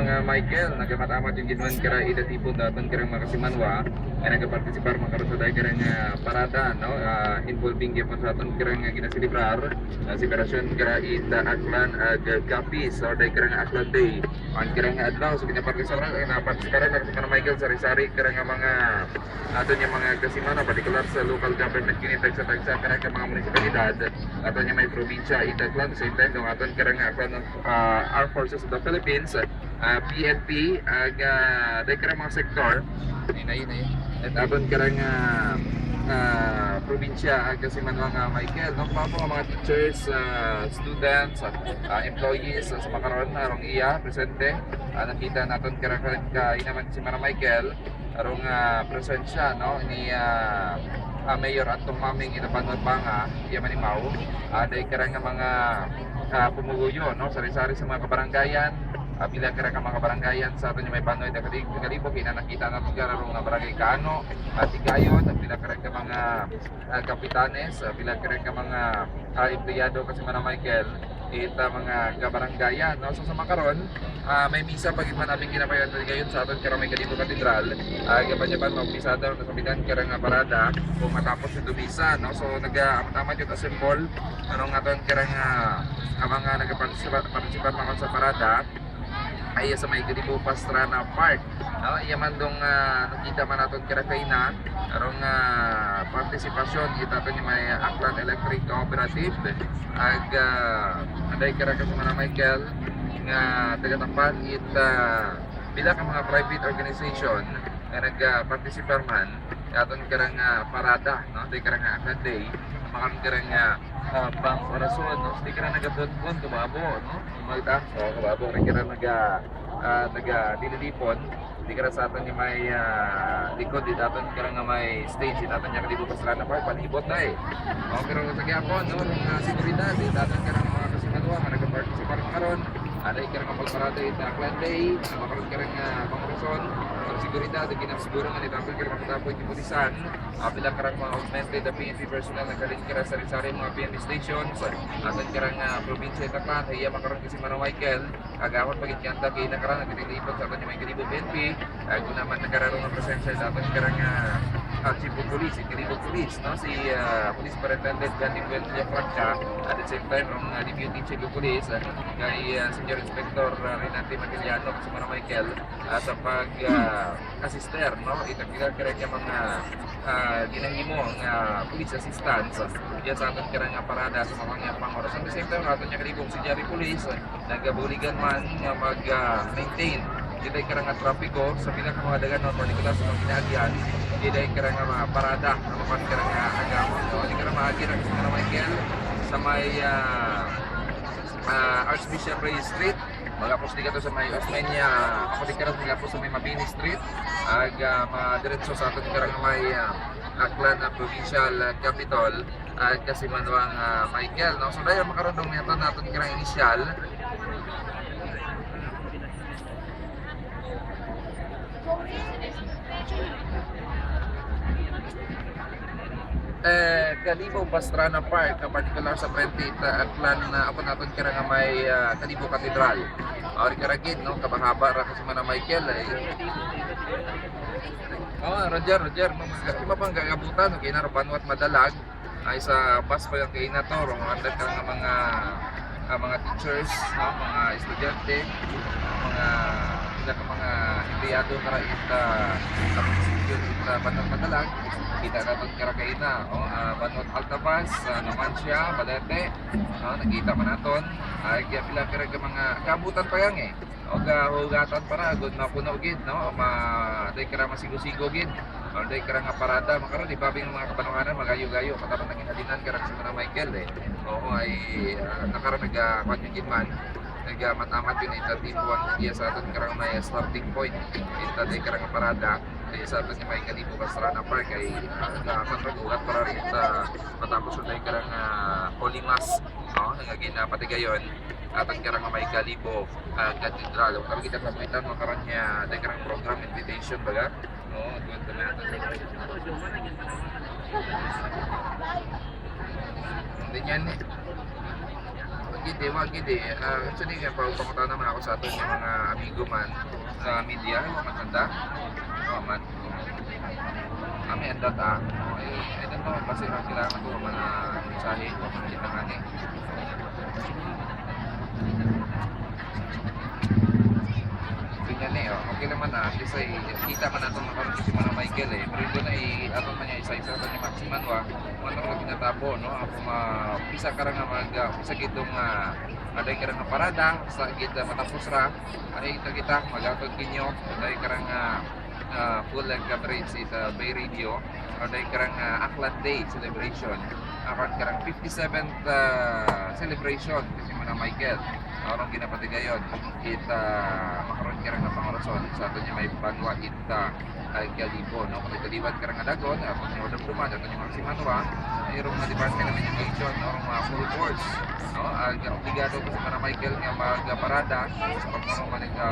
Mga Michael, nagkamatamat yung ginman kara ida tipon daton karang makasimanwa ay nagapartisipar makaroon sa dahil karang parada no involving gyapon sa aton karang ginasilibrar selebrasyon kara ida Aklan Gapis or dahil karang Aklan Day ang karang adlaw so ginapartisipar na partisiparan na mga Michael sari-sari karang mga aton yung mga kasimana particular sa local government unit sa tagsa karang mga munisipalidad aton yung may probinsya ida Aklan sa time no aton karang Aklan Armed Forces of the Philippines PNP dahil karang mga sektor ayun at aton karang probinsya kasi man mga Michael no pa po mga teachers students employees sa makaroon arong iya presente nakita naton karang inaman si Mana Michael arong presensya no ni Mayor Antong Maming Inabanod Banga iya manimaw dahil karang mga pumuguyo no sari-sari sa mga kabarangayan bilang kira ka mga barangayan sa aton yung may panoy na kalibog nakita na itong gararong na barangay Kaano Tigayon bilang kira ka mga kapitanes bilang kira ka mga empleyado kasi Mana Michael ita mga kabarangayan no? So sa makaron may misa pagit man namin ginapayan ngayon sa aton kira may kalibog katedral gapan-gapan mag-misa daw na sabitan kira nga parada kung matapos yung misa no? So nag-amat yung assemble anong aton kira nga mga nagpartisipan mga sa parada ay sa may Galibo Pastrana Park iya man dong nakita man naton kira kay na arong partisipasyon kita to ni may Aklan Electric Cooperative ag anday kira ka sa Mana Michael nga taga-tampan ita bila ka mga private organization nga nagpartisipar man aton kira nga parada no day kira nga Aklan Day makan kira nga bang orason no di kira nagadon kababo no magta kababo rin kira naga dililipon di kira sa aton yung may likod di aton kira nga may stage di aton yung Galibo Pastrana Park palibot na pero sa gyapon no seguridad di aton kira mga kasimanwa nga nagapartisipar karon aday kira nga pagparada ita Aklan Day makaroon kira nga pangorasyon ang seguridad ginasuguro nga nito aton kira makatapoy yung pulisan bilang karang mga augmented PNP personnel nagaling kira sari-sari mga PNP stations aton kira nga probinsya ita Aklan iya makaroon kasi Mana Michael agawat pagit kanta kay nakarang nagdilipot sa aton yung may Galibo PNP kung naman nagkararong ng presensya sa aton kira nga Chief of Police, Galibo Police, no? Si Police Superintendent Gandhi Buendia Franca at the same time ng Deputy Chief of Police kay Senior Inspector Renate Magiliano sa Mana Michael sa pag-assister no? Itakila kira kaya mga ginahimo nga police assistance yan sa aton kira nga parada sa mga pangoras at the same time aton yung Galibong si Jerry Police nagabuligan man nga mag-maintain kita kira nga trapiko sa pinaka mga dagan no partikular sa mga kinahagyan kita kira nga mga parada na mapan kira nga agamo no di kira maagi ra sa Mana Michael sa may Archbishop Ray Street magapos di ka to sa may Osmeña ako di kira nila po sa may Mabini Street ag madiretso sa aton kira nga may Aklan Provincial Capital at kasi manuang Michael no so dahil makaroon ng naton kira initial Galibo Pastrana Park na particular sa 28 Aklan na ako naton kira nga may Galibo Katedral or karagid no kabahaba ra kasi Mana Michael Roger kasi mapang gagabutan kay na banwat madalag ay sa bus pa yung kay na to rong andad ka nga mga teachers no mga estudyante mga empleyado para ita banwat madalag kita naton kira kay na banwat Altabas Numancia Balete nakita man naton ay pila kira ka mga kabutan pa yang hugatan para good mapuno gid no day kira masigo-sigo gid or day kira nga parada makaron di babing mga kapanuhanan magayo-gayo katawan naging halinan kira sa Mana Michael ay nakaron nag-conjugate man nagmatamat yun ita tipuan iya sa aton karang may starting point ita day karang parada kaya sa aton may Galibo Pastrana Park ay nakakontragulat para rin ita matapos day karang Holy Mass nangagin na patigayon aton karang may Galibo Cathedral kung kita kapitan makaran niya day karang program invitation baga doon natin hindi yan wag gidi. Actually nga pagpakuta naman ako sa aton yung mga amigo man sa media, matanda. Man. Kami andot Okay, I don't know kasi lang kailangan ko mga mensahe o mga nga ganyan okay naman kasi kita man natin makaroon si Mana Michael pero doon ay ato man niya isa-isa pa niya Maximan wa ano nga ginatabo no ako pisa ka nga pisa gitong aday ka nga parada sa gid matapos ra aday kita magatod kinyo aday ka nga full coverage sa Bay Radio aday ka nga Aklan Day celebration aron karang 57th celebration kasi Mana Michael aron ginapatigayon kita makaroon ka nga pangarason sa ato niya may banwa ita ay galibo no kung italiwan ka nga dagon kung mo dumduman ato niya Maximan wa mayroong nga Department of Education aron mga full force no obligado ko sa Mana Michael nga magparada sa pagmamanig